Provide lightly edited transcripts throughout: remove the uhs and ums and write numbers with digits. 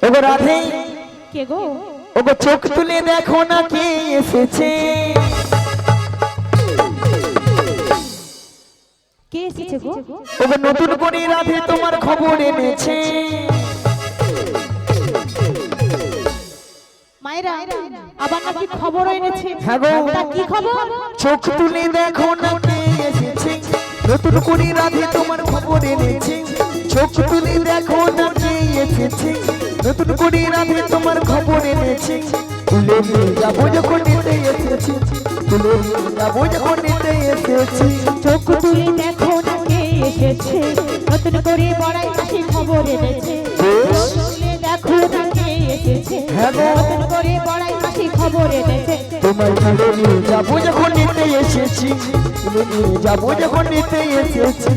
ওগো রাধে কে গো? ওগো চোখ তুলে দেখো না কে এসেছে। কে এসেছে গো? ওগো নতুন করে রাধে তোমার খবর এনেছে। মায়েরা আবার নাকি খবর এনেছে। হ্যাঁ গো। তা কি খবর? চোখ তুলে দেখো না কে এসেছে, নতুন করে রাধে তোমার খবর এনেছে। চোখ তুলে দেখো না কে এসেছে, নতুন করে রাধে তোমার খবর এনেছে। তুলে নিয়ে যাবো যখন নিতে এসেছি, তুলে নিয়ে যাবো যখন নিতে এসেছি। চোখ তুলে দেখো না কে এসেছে, নতুন করে বড়াই হাসি খবর এনেছে। তুলে দেখো না কে এসেছে, হ্যাঁ গো। নতুন করে বড়াই হাসি খবর এনেছে। তোমায় তুলে নিয়ে যাবো যখন নিতে এসেছি, তুলে নিয়ে যাবো যখন নিতে এসেছি।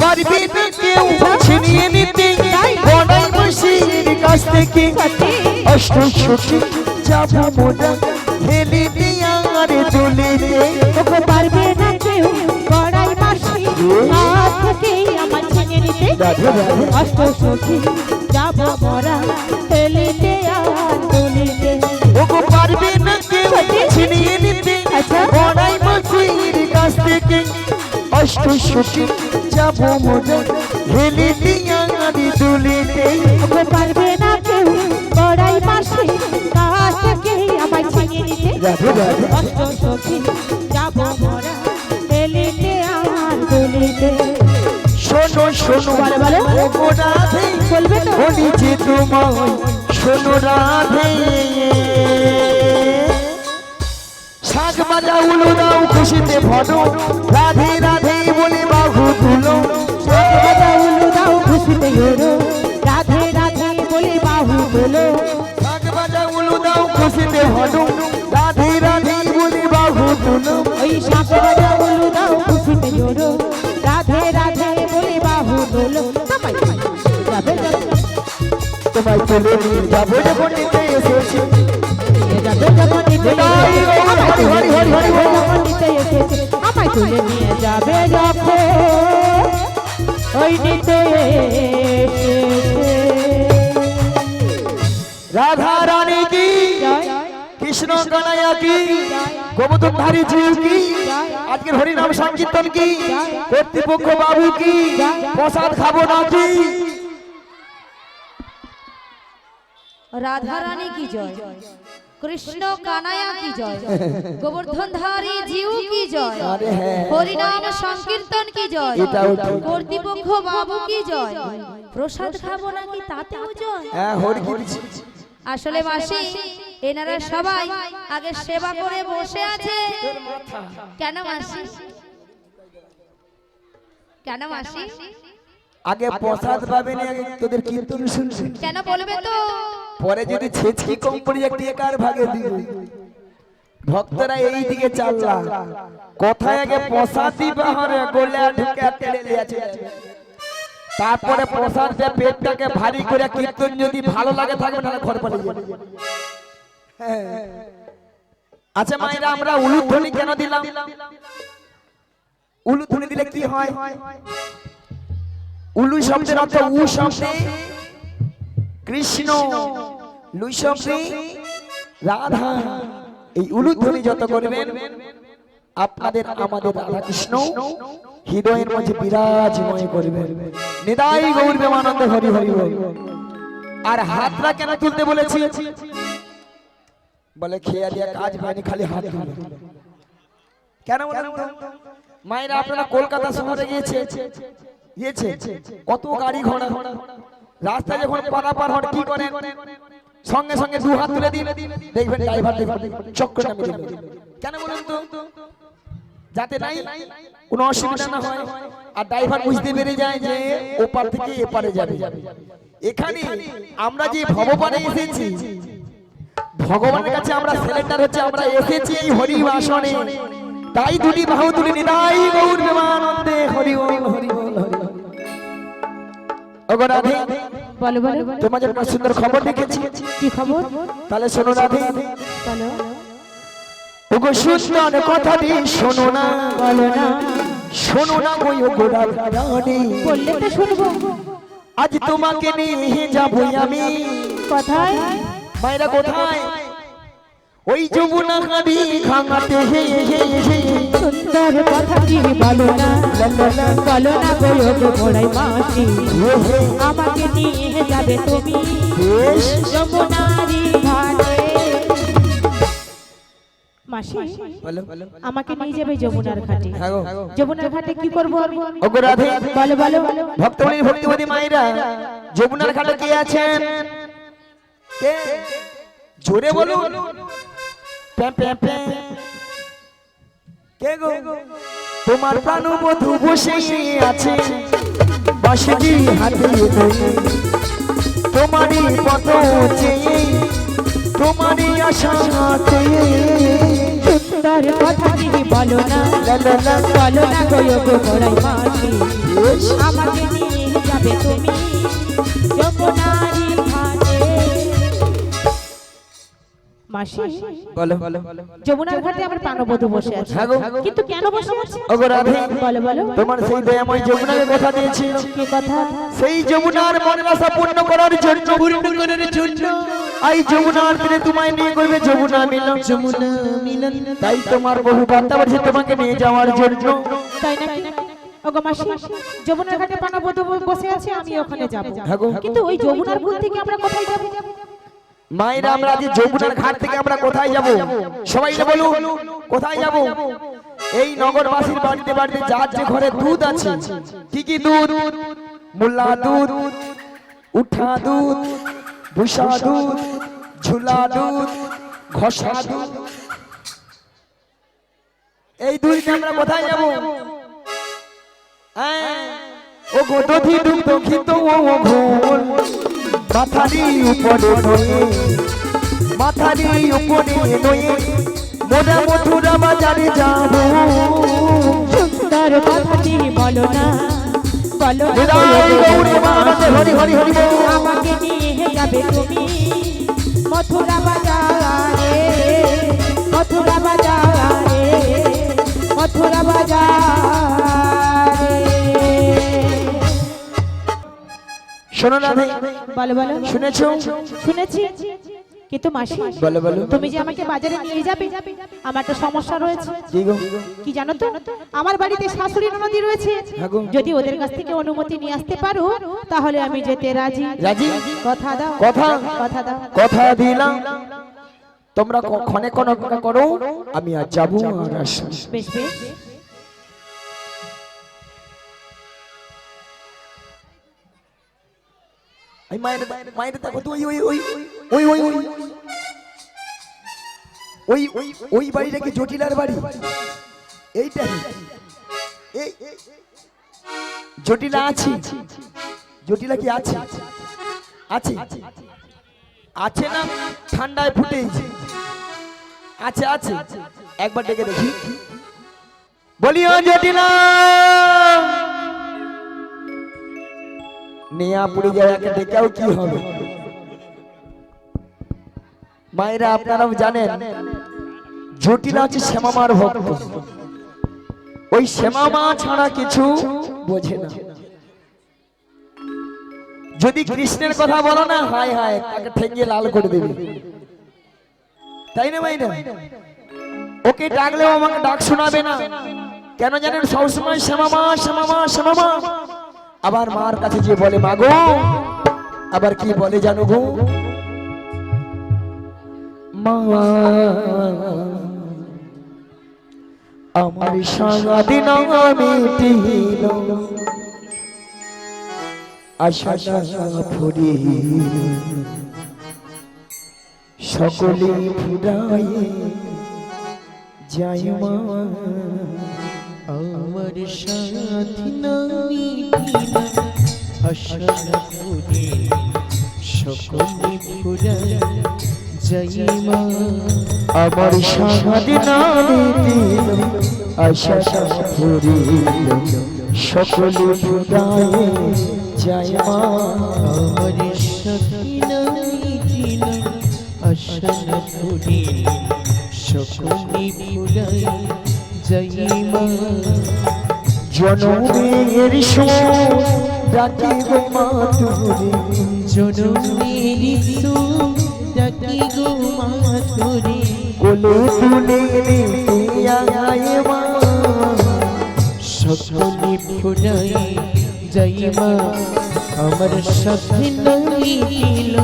পারবে না কেউ ছিনিয়ে নিতে বনাই বসির কাছ থেকে। অষ্ট সখী যাবো মোরা খেলে দিয়া আর দোলেতে। ওকে পারবে না কেউ বড়াই মাসি হাত থেকে আমার ছিনে নিতে। রাধে রাধে। অষ্ট সখী যাব মোরা খেলিতে আর দুলিতে। ওগো পারবে না কেউ ছিনিয়ে নিতে বনাই বসির কাছ থেকে। অষ্ট সখী যাবো মোরা খেলে দিয়া আর দোলেতে। ওকে পারবে না কেউ বড়াই মাসি কাছ থেকে আমার ছিনে নিতে। রাধে রাধে। অষ্ট সখী যাব মোরা খেলিতে আর দুলিতে। শোনো শোনো বলো, বলো। ওগো রাধে বলবে তো? বলি যে তোমায় শোনো রাধে। শাক বাজা উলু দাও খুশিতে ভরো, রাধে রাধে বলে বাহু তুলো। শাক বাজা উলু দাও খুশিতে ঘোরো, রাধে রাধে বলে বাহু তোলো। শাক বাজা উলু দাও খুশিতে ভরো, রাধে রাধে বলে বাহু তুলো। ওই শাক বাজা উলু দাও খুশিতে ঘোরো, রাধে রাধে বলে বাহু তোলো। যাবে যাবে তোমায় তুলে নিয়ে যাবো যখন নিতে এসেছি। যাবে যখন নিতে হরি হরি হরি হরি হরি হরি। যখন নিতে এসেছে আমায় তুলে নিয়ে যাবে যখন ওই নিতে এসেছে। রাধা রানী কি, কৃষ্ণ কানাইয়া কি, গোবর্ধনধারী জিউ কি, আজকের হরিনাম সংকীর্তন কি, কর্তৃপক্ষ বাবু কি, প্রসাদ খাবো না কি। রাধা রানী কি জয়, কৃষ্ণ কানায়া কি জয়, গোবর্ধনধারী জিউ কি জয়, আরে হ্যাঁ। হরিনাম সংকীর্তন কি জয়, এটাও ঠিক। কর্তৃপক্ষ বাবু কি জয়, প্রসাদ খাবো নাকি তাতেও জয়। হ্যাঁ হরি কৃষ্ণ। আসলে মাসি এনারা সবাই আগে সেবা করে বসে আছে। কেন মাসি, কেন মাসি? আগে প্রসাদ পাবে না, আগে তোদের কীর্তন শুনবে। কেন বলবে তো? পরে যদি ছেচকি কম পড়ে যায় টেকার ভাগে দিবে। ভক্তরা এই দিকে চাল্লা, কোথায় আগে প্রসাদ দিবা হরে গোলা ঢুকে তেলে লিয়াছে। তারপরে প্রসাদ দিয়ে পেটটাকে ভারী করে কীর্তন যদি ভালো লাগে থাকবে তাহলে ঘর পালিয়ে যাবে। হ্যাঁ। আচ্ছা মায়েরা, আমরা উলুধ্বনি কেন দিলাম? উলুধ্বনি দিলে কি হয়? উলু শব্দের অর্থ উ শব্দে কৃষ্ণ, লুই শব্দে রাধা। এই উলুধ্বনি যত করবেন আপনাদের আমাদের রাধা কৃষ্ণ হৃদয়ের মাঝে বিরাজময় করবেন। নিতাই গৌর প্রেমানন্দে হরি হরি বল। আর হাতটা কেন তুলতে বলেছি? বলে খেয়া দিয়া কাজ হয়নি, খালি হাত তুলে। কেন বলেন তো? মায়েরা, আপনারা কলকাতা শহরে গিয়েছে কত গাড়ি ঘোড়া, রাস্তায় যখন পারাপার হন কি করেন? সঙ্গে সঙ্গে দু হাত তুলে দিন, দেখবেন ড্রাইভার চক্করটা মেরে দিল। কেন বলেন তো? যাতে নাই কোনো অসুবিধা না হয়, আর ড্রাইভার বুঝতে পেরে যায় যে ওপার থেকে এপারে যাবে। এখানে আমরা যে ভগবানে এসেছি, ভগবানের কাছে আমরা সিলিন্ডার হচ্ছে, আমরা এসেছি এই হরি বাসনে। তাই দুটি বাহু তুলে নিতাই গৌর প্রেমানন্দে হরি বল হরি বল হরি বল। ওগো রাধে বলো বলো তোমার জন্য সুন্দর খবর লিখেছি। কি খবর? তাহলে শোনো রাধে। বলো ওগো সুন্দর কথাটি শোনো না, বলো না, শোনো না গো ওগো রানী, বললে তো শুনবো। আজ তোমাকে নিয়ে যাবো আমি। কোথায়? মায়েরা কোথায়? ওই যমুনা নদী ঘাটে। সুন্দর কথাটি বলো না, বলো না গো গো বড়াই মাসি, আমাকে নিয়ে যাবে তুমি যমুনারি ঘাটে। মাসি আমাকে নিয়ে যাবে যমুনার ঘাটে। যমুনার ঘাটে কি করবো? ওগো রাধে, বলো বলো ভক্তমণি ভক্তিবতী মায়েরা, যমুনার ঘাটে কে আছেন? কে? জোরে বলুন। প্যা প্যা প্যা। কে গো? তোমার প্রাণবধূ বসে আছে বাঁশি হাতে ধরে, তোমারই পথ চেয়ে, তোমারই আশাতে। সুন্দর কথাটি বলো না, বলো না গো গো বড়াই মাসি, আমাকে নিয়ে যাবে তুমি যমুনারি ঘাটে। মাসি বলো। যমুনার ঘাটে আমার প্রাণবধূ বসে আছে, কিন্তু কেন বসে আছে? ওগো রাধে, বলো বলো তোমার সেই দয়াময় যমুনার কথা দিয়েছি, কি কথা? সেই যমুনার মনের আশা পূর্ণ করার জন্য, এই যমুনার তীরে তোমায় নিয়ে করবে যমুনা মিলন। যমুনা মিলন, তাই তোমার বহু বার্তা বলছে তোমাকে নিয়ে যাওয়ার জন্য। তাই নাকি? ওগো মাসি, যমুনার ঘাটে প্রাণবধূ বসে আছে, আমি ওখানে যাব, কিন্তু ওই যমুনার কুল থেকে আমরা কোথায় যাব? মায়েরা, আমরা আজ যমুনার ঘাট থেকে আমরা কোথায় যাব? সবাই বলুন, কোথায় যাব? এই নগরবাসীর বাড়িতে বাড়িতে যার যে ঘরে দুধ আছে, কি কি দুধ? মুল্লা দুধ, উঠা দুধ, ভুষা দুধ, ঝুলা দুধ, ঘষা দুধ, এই দুধ আমরা কোথায় যাব? ও গো দধি দুধ দক্ষিত ও ঘোল, মাথারি উপরে নয়ে, মাথারি উপরে নয়ে, মোরা মথুরা বাজারে যাব। সুন্দর কথাটি বলো না, বলো না হরি হরি হরি হরি, আমাকে নিয়ে যাবে তুমি মথুরা বাজারে, মথুরা বাজারে, মথুরা বাজারে। শোনো না ভাই, বলো বলো শুনেছো? শুনেছি, কিন্তু মাসি বলো বলো। তুমি যে আমাকে বাজারে নিয়ে যাবে, আমার একটা সমস্যা রয়েছে। কি গো? কি জানো তো, আমার বাড়িতে শাশুড়ি ননদি রয়েছে, হ্যাঁ গো। যদি ওদের কাছ থেকে অনুমতি নিয়ে আসতে পারো তাহলে আমি যেতে রাজি। রাজি? কথা দাও, কথা? কথা দাও। কথা দিলাম, তোমরা ক্ষণে ক্ষণ অপেক্ষা করো, আমি আর যাবো আর আসবো। বেশ বেশ। এই মায়ের মায়ের দেখো তো, ওই ওই ওই ওই ওই ওই ওই ওই ওই বাড়িটা কি জটিলার বাড়ি? এইটাই এই জটিলা আছে? জটিলা কি আছে? আছে আছে না? ঠান্ডায় ফুটেছে। আছে আছে, একবার ডেকে দেখি। বলিও জটিলা, নেয়া পুড়ে যায়, একে ডেকেও কি হবে? মায়েরা আপনারাও জানেন, জটিলা হচ্ছে শ্যামামার ভক্ত। ওই শ্যামামা ছাড়া কিছু বোঝে না। যদি কৃষ্ণের কথা বলো না, হায় হায়, তাকে ঠেঙ্গিয়ে লাল করে দেবে, তাই না মাইরা? ওকে ডাকলেও আমাকে ডাক শোনাবে না। কেন জানেন? সবসময় শ্যামামা শ্যামামা শ্যামামা। আবার মার কাছে যে বলে মা গো, আবার কি বলে জানো গো? মা আমার সারাদিন মিটিল, আশা ফুরিল, সকলে ফুরাই যাই মা। আমার সাথী নামি আশা ফুরে সকলে ফুরাই যাই মা। আমার সারাদিন মিটিল, আশা ফুরিল, সকলে ফুরাই যাই মা। আমার ফুরাই যাই মা জনমের সুর ডাকি গো মা তোরে, জনমের সুর ডাকি গো মা তোরে কোলে তুলে নিতে আয় মা, সকলে ফুরাই যাই মা আমার সাথে নই দিল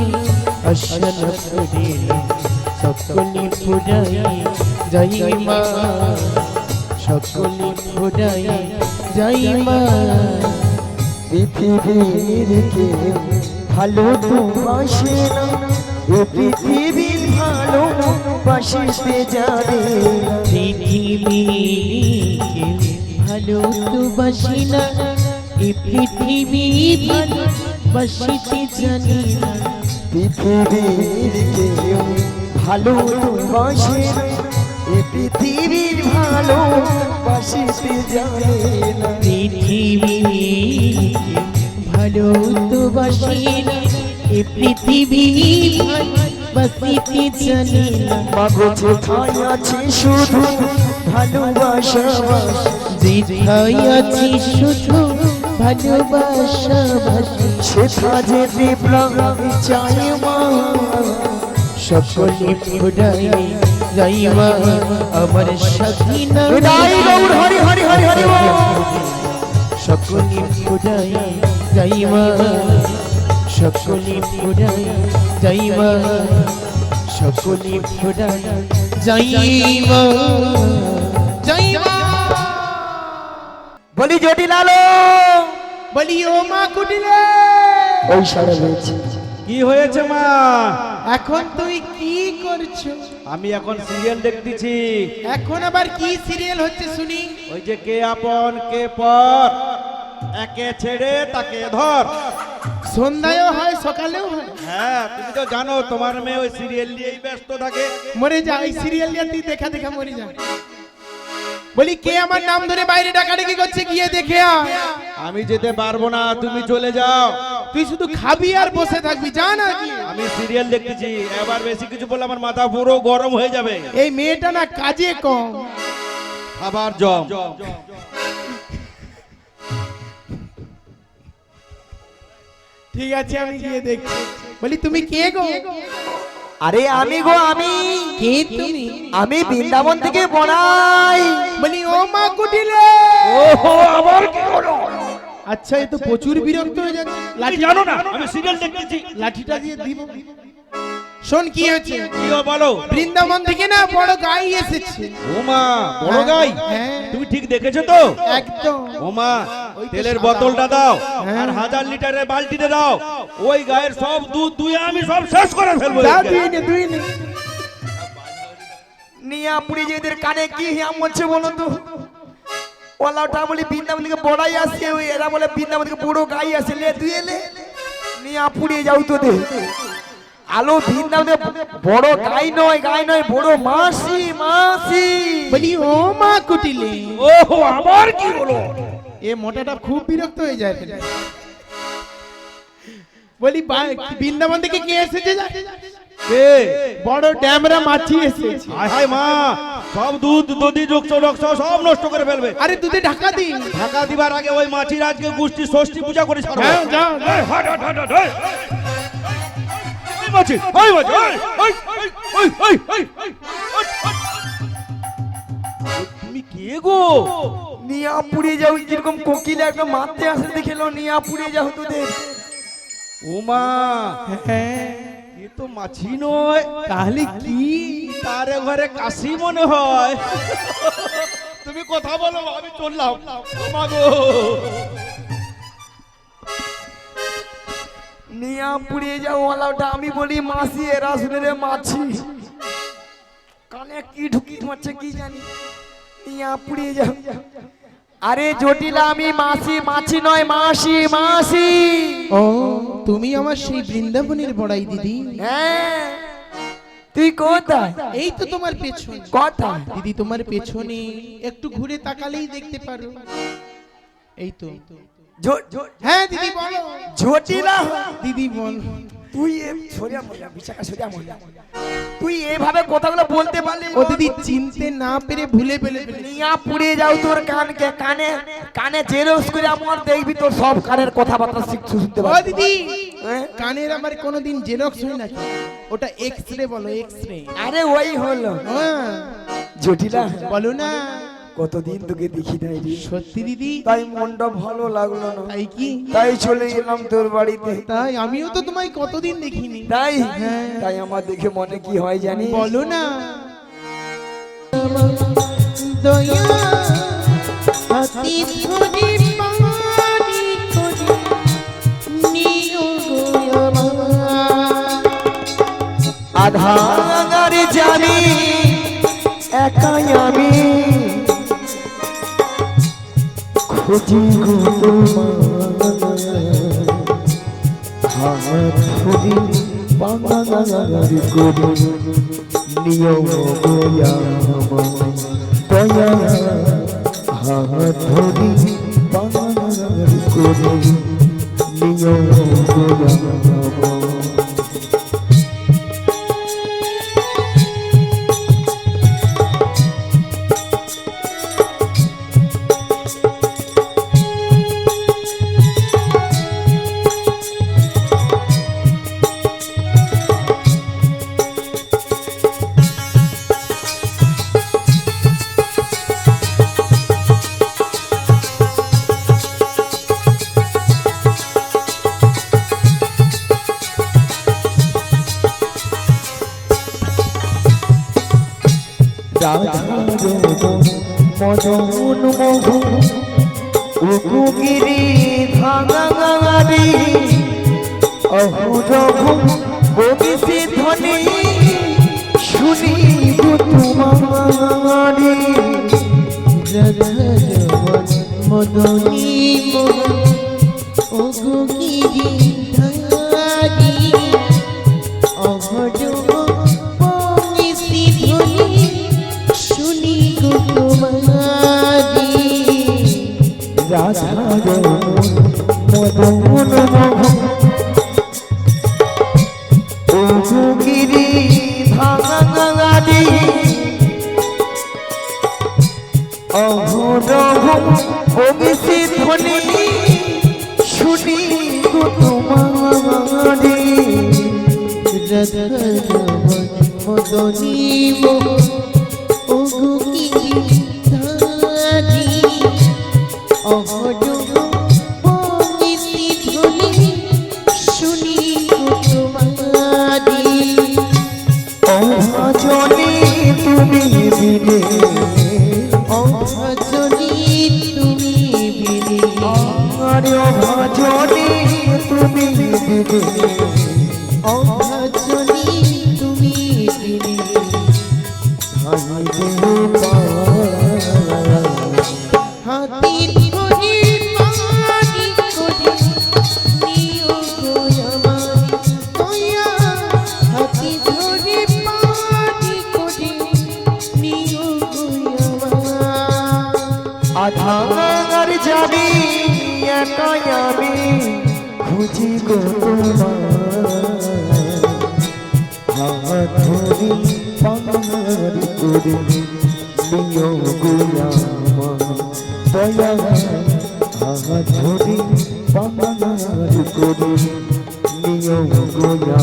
আসনা ফুরিল সকলে ফুরাই যাই মা সকলে ফুরাই যাই মা পৃথিবীর কেউ ভালো তো বাসে না, এ পৃথিবীর ভালো বাসিতে জানে না। পৃথিবীকে ভালো তো বাসি না এ পৃথিবী ভালো বাসিতে জানি না পৃথিবীর কেউ ভালো তো বাসে না, এ পৃথিবীর ভালো বাসিতে জানে না। পৃথিবীকে ভালো তো বাসি না এ পৃথিবী ভালো বাসিতে জানি না মাগো কোথায় আছে শুধু ভালোবাসা, যেথায় আছি শুধু ভালোবাসা বাসি সেথা যেতে প্রাণ চাই মা। সকলে ফুরাই যাই মা আমার সাথী না বিদায় গৌর হরি হরি হরি হরি বল। সকলে ফুরাই যাই মা সকলে ফুরাই যাই মা সকলে ফুরাই যাই মা যাই মা বলি জটিল আলো বলি ও মা কুটিলে ওই সারা রয়েছে। কি হয়েছে মা? এখন তুই কি করছো? আমি এখন সিরিয়াল দেখতেছি। এখন আবার কি সিরিয়াল হচ্ছে শুনি? ওই যে কে আপন কে পর, একে ছেড়ে তাকে ধর। সন্ধ্যায়ও হয় সকালেও হয়। হ্যাঁ তুমি তো জানো তোমার মেয়ে ওই সিরিয়াল নিয়েই ব্যস্ত থাকে। মরে যা এই সিরিয়াল নিয়ে তুই দেখা দেখা মরে যা। বলি কে আমার নাম ধরে বাইরে ডাকাডাকি করছে গিয়ে দেখে আয়। আমি যেতে পারবো না, তুমি চলে যাও। তুই শুধু খাবি আর বসে থাকবি যা না কি? আমি সিরিয়াল দেখতেছি, এবার বেশি কিছু বললে আমার মাথা পুরো গরম হয়ে যাবে। এই মেয়েটা না কাজে কম। খাবার জম। ঠিক আছে আমি গিয়ে দেখছি। বলি তুমি কে গো? আরে আমি গো আমি, কে তুমি? আমি বৃন্দাবন থেকে বড়াই। বলি ও মা কুটিলে। ওহো আবার কি হলো? আচ্ছা এই তো প্রচুর বিরক্ত হয়ে যাচ্ছে। লাঠি জানো না আমি সিরিয়াল দেখতেছি। লাঠিটা দিয়ে দিব। শোন কি হয়েছে? কি বলো? বৃন্দাবন থেকে না বড় গাই এসেছে। ওমা বড় গাই, হ্যাঁ তুমি ঠিক দেখেছো তো? একদম। ওমা তেলের বোতলটা দাও হ্যাঁ। আর 1000 লিটারের বালতিতে দাও। ওই গায়ের সব দুধ দুয়ে আমি সব শেষ করে ফেলবো। যা তুই নে তুই নে। নিয়াপুরি যে এদের কানে কি হিয়াম হচ্ছে বলো তো? ওলাটা বলি বৃন্দাবন থেকে বড়াই আসছে, ওই এরা বলে বৃন্দাবন থেকে বড় গাই আসে। লে তুই এলে নিয়াপুরি যাও তো দে। আলো বৃন্দাবনে বড় গাই নয়, গাই নয়, বড় মাসি মাসি। বলি ও মা কুটিলে। ওহো আবার কি হলো? এ মোটাটা খুব বিরক্ত হয়ে যায়। বলি বৃন্দাবন থেকে কে এসেছে? কে? বড় ড্যামরা মাছি এসেছে। হায় হায় মা, সব দুধ দধি রক্ত রক্ত সব নষ্ট করে ফেলবে। আরে দুধে ঢাকা দি। ঢাকা দিবার আগে ওই মাছির আজকে গোষ্ঠী ষষ্ঠী পূজা করে ছাড়বো। হ্যাঁ যা যা। এই, হাট, হাট, হাট, হাট, এই। ওই মাছি, ওই মাছি, ওই, ওই, ওই, ওই, ওই, ওই, ওই, ওই, ওই। তুমি কে গো? নিয়াপুরি যাও, যেরকম কোকিল একটা মারতে আসে দেখেলো নিয়াপুরি যাও তোদের। ওমা হ্যাঁ এ তো মাছি নয়, তাহলে কি? তার ঘরে কাশি মনে হয়। তুমি কথা বলো, আমি চললাম। ওমা গো। নিয়াপুরি যাও ওলাটা, আমি বলি মাসি, এরা শুনে রে মাছি। কানে কি ঢুকি মারছে কি জানি। নিয়াপুরি যাও। আরে জটিলা আমি মাসি, মাছি নয় মাসি মাসি। ও তুমি আমার সেই বৃন্দাবনের বড়াই দিদি। হ্যাঁ তুই কোথায়? এই তো তোমার পেছনে। কোথায়? দিদি তোমার পেছনে একটু ঘুরে তাকালেই দেখতে পারো। এই তো। হ্যাঁ দিদি বলো। জটিলা দিদি বল। তুই সরিয়া মরলা বিশাখা সরিয়া মরলা তুই এভাবে কথাগুলো বলতে পারলি ও দিদি চিনতে না পেরে ভুলে ফেলে নিয়া পুড়ে যাও তোর কানকে কানে কানে জেরক্স করে আমার দেখবি তোর সব কানের কথাবার্তা শুনতে ও পাবি দিদি হ্যাঁ? কানের আমার কোনোদিন জেরক্স হয় নাকি ওটা এক্সরে বলো এক্সরে আরে ওই হলো হ্যাঁ জটিলা বলো না কতদিন তোকে দেখি নাই রে সত্যি দিদি তাই মনটা ভালো লাগলো না তাই কি তাই চলে গেলাম তোর বাড়িতে তাই আমিও তো তোমায় কতদিন দেখিনি তাই হ্যাঁ। তাই আমার দেখে মনে কি হয় জানি বলো না দয়া অতি ধরে পানি করে নিও গো আমার আধার জানি একাই আমি খুঁজি গো তোমার হাত খুঁজি বাঙালি করে নিয়ম গোয়া দয়া হাত ধরি বাঙালি করে নিয়ম গোয়া মদন মোহ উকুগিরি ভাঙাঙারি অহুরঘু বগিসি ধ্বনি শুনি তোমারি মদনী ওগিরি ধারি অহজ পঙ্গিসি ধ্বনি শুনি গো তোমারি রাধার মদন মোহ উকুগিরি ভাঙাঙারি অহুরঘু বগিসি ধ্বনি শুনি তোমারি মদনী ওগিরি ধারি অহজ পঙ্গিসি ধ্বনি শুনি গো তোমারি অভজনী তুমি বিনে অভজনী তুমি বিনে আরে অভজনী তুমি বিনে অভজনী তুমি বিনে হাতি ধরে পানি করে নিও গো আমার দয়া হাতি ধরে পানি করে নিও গো আমার আধার জানি একাই আমি খুঁজি গো তোমার ধরি পাঙারি করে নিয় গোয়া দয়া হাত ধরি পাঙারি করে নিয় গোয়া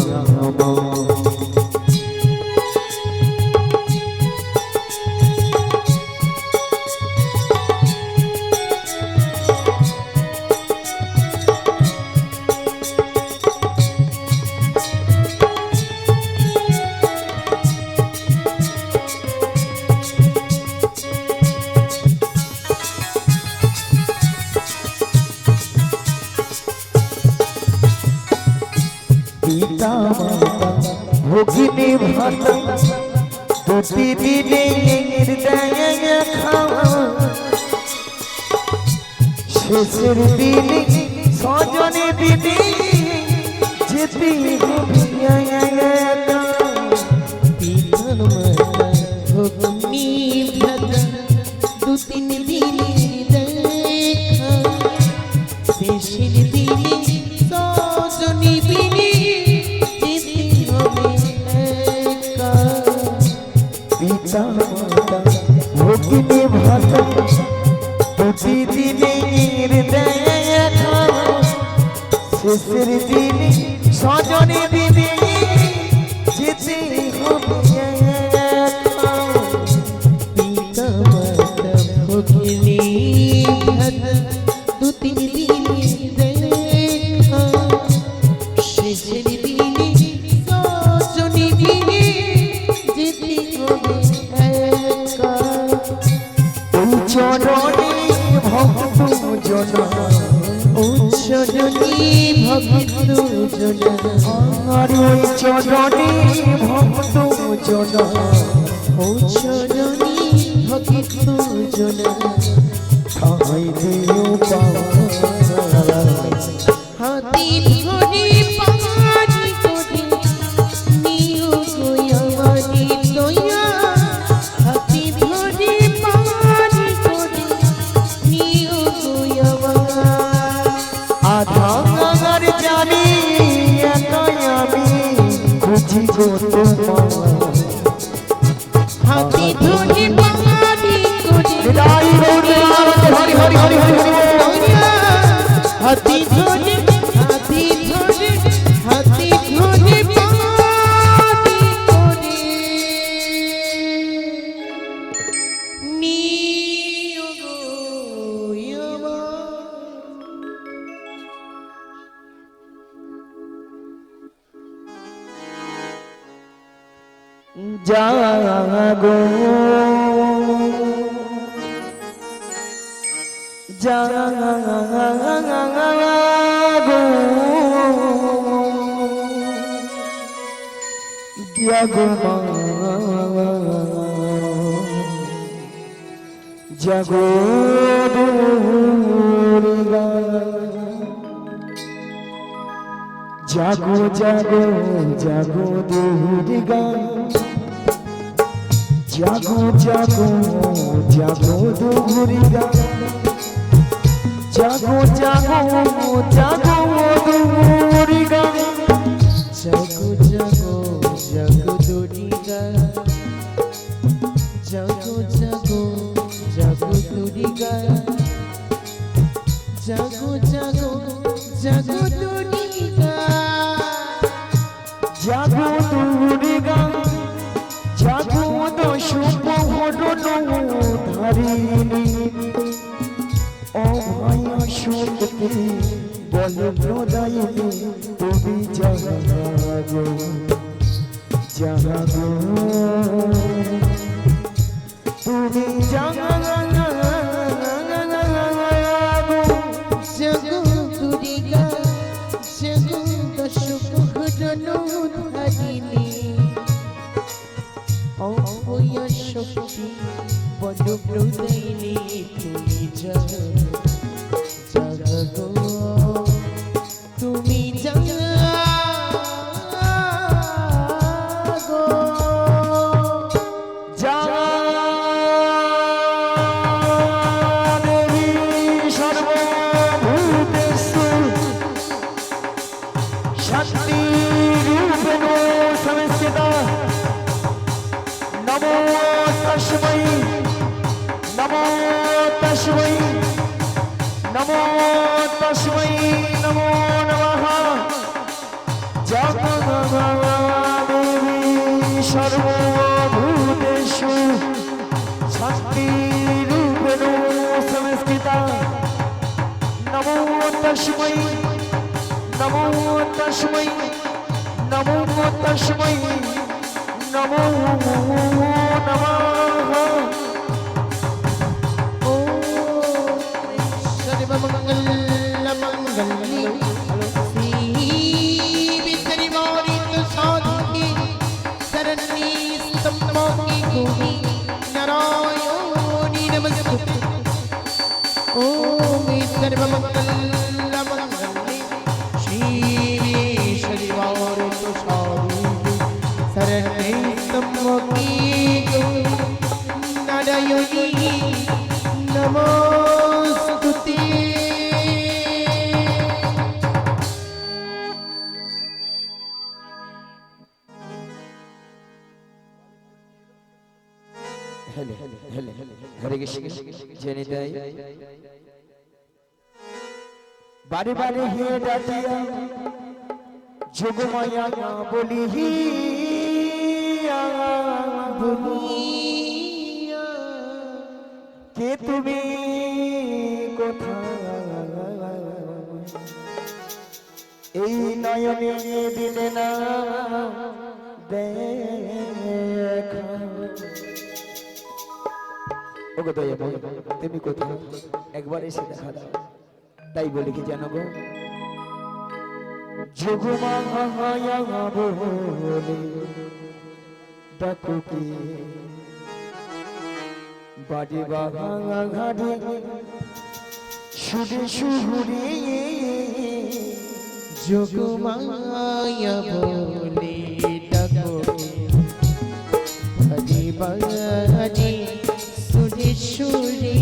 পিতা মাতা ভগিনী ভাতা প্রতিদিনে হৃদয় খাওয়া শেষের দিনে সজনে দিদি যেতে পিতার মাতা ভগ্নী ভ্রাতা দু তিন দিনের দেখা শেষের দিনে সজনী বিনে ভক্ত জনা আমার ওই চরণে ভক্ত জন ও চরণী ভক্ত জনা ঠাই দিও পাওয়া হাতি ধরে পাহাড়ি করে নিও গোয়ামানি দয়া হাতি ধরে পাহাড়ি করে নিও গোয়ামা আধা গাঙার জানি একাই আমি খুঁজি গো তোমার হাতি ধরে পাহাড়ি করে বিদায় গৌরী হরি হরি হরি হরি হরি দয়া হাতি ধরে হাতি ধরে হাতি ধরে পাহাড়ি করে নিও গোয়ামা জাগো জাগো জাগো জাগো দুর্গা জাগো জাগো জাগো দুর্গা জাগো জাগো জাগো দুর্গা জাগো জাগো জাগো দুর্গা জাগো জাগো জাগো দুর্গা জাগো জাগো জাগো দুর্গা জাগো জাগো জাগো দুর্গা জাগো দুর্গা জাগো দশুভ ধারিণী অভয় শক্তি বল প্রদায়িনী তুমি জাগো জাগো তুমি জাগো জাগো দুর্গা জাগো দশকরণধারিণী অভয় শক্তি বল প্রদায়িনী তুমি জাগো জাগো তুমি জাগো দেবী সর্বভূতেষু শক্তি রূপেণ সংস্থিতা নমো তস্मै নমো তস্मै নমো তস্मै নমো নমঃ দেবী সর্বভূতেষু শক্তি রূপেণ সংস্থিতা নমো তস্मै নমো তস্मै নমো তস্मै নমো নমঃ ও সর্বমঙ্গলমঙ্গলে শ্রীবিদ্রিমারিত সাধুকে শরণ্যে স্তম্ভকে গৌরী নারায়ণী নমস্তুতে ওম সর্বমঙ্গলমঙ্গলে শ্রীবিদ্রিমারিত সাধুকে শরণ্যে স্তম্ভকে গৌরী নারায়ণী নমস্তুতে হরে কৃষ্ণ জেনে দেয় বারে বারে হে ডাকিয়া যোগমায়া বলি কে তুমি কোথায় এই নয়নে দিলে না দেখা ওগো দয়া তুমি কোথায় একবার এসে দেখা দাও তাই বলি কি জানো গো যোগমায়া বলে ডাকো কে বাড়ি বাঘা ঘাড়ে সুরে সুরে যোগমায়া বলে ডাকো বাজে বাজে সুরে সুরে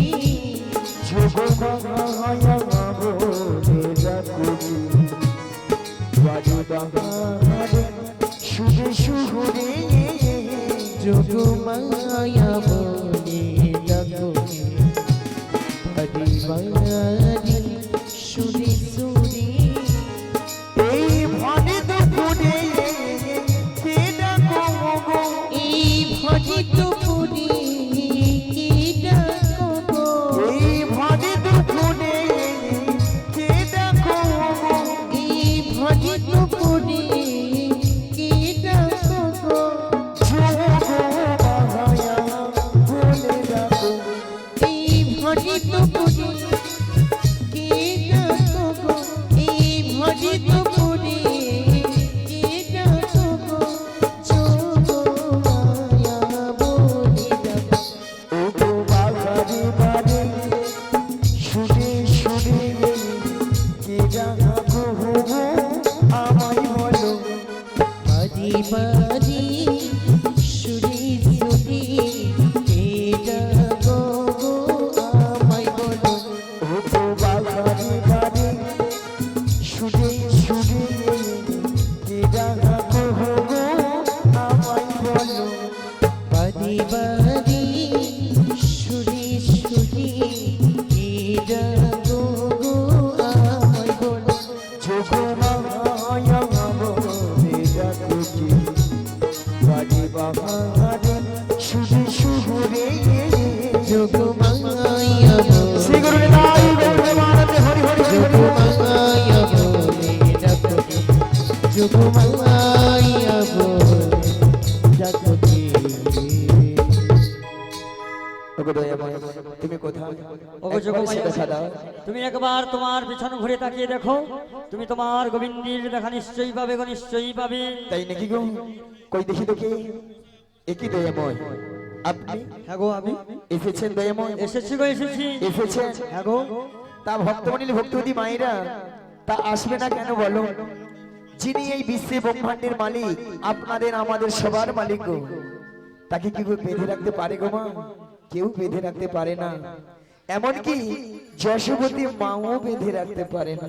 যোগমায়া বলে ডাকো কে বাড়ি বাঘা ঘাড়ে সুরে সুরে যোগমায়া বলে ডাকো বাজে বাজে সুরে সুরে এই ভানে দুপুরে কে ডাকো গো এই ভজে দুপুরে কে ডাকো গো এই ভানে দুপুরে কে ডাকো গো এই ভজে দুপুরে কে ডাকো গো যোগমায়া বলে ডাকো এই ভজে দুপুরে কে ডাকো গো এই ভজে দুপুরে কে ডাকো গো যোগমায়া বলে ডাকো ও গো বাঘারে বারে সুরে সুরে কে ডাকো গো আমায় বলো বাজি বাজি সুরে সুরে কে ডাকো গো আমায় বলো ও গো বাঘারে বারে সুরে সুরে কে ডাকো গো আমায় বলো বাজি বাজি সুরে সুরে কে ডাকো গো আমায় বলো যোগমায়া বলে ডাকো কে বাড়ি বাঘারে সুরে সুরে যোগমায়া বলে শ্রী গুরু নিতাই গৌর মানতে হরি হরি হরি হরি যোগমায়া বলে ডাকো যোগমায়া বলে ডাকো ওগো দয়াময় তুমি কোথায় ওগো একবার যোগমায়া, এসে দেখা দাও তুমি একবার তোমার পিছন ঘুরে তাকিয়ে দেখো, তুমি তোমার গোবিন্দের দেখা নিশ্চয়ই পাবে গো, নিশ্চয়ই পাবে। তাই নাকি গো কই দেখি তো কে একই দয়াময় আপনি হ্যাঁ গো আমি এসেছেন দয়াময় এসেছি গো, এসেছি। এসেছেন হ্যাঁ গো, তা ভক্তমণ্ডলী ভক্তবতী মায়েরা তা আসবে না কেন বলো? যিনি এই বিশ্বে ব্রহ্মাণ্ডের মালিক, আপনাদের আমাদের সবার মালিক গো, তাকে কি কেউ বেঁধে রাখতে পারে গো মা? কেউ বেঁধে রাখতে পারে না, এমনকি যশোবতী মাও বেঁধে রাখতে পারে না।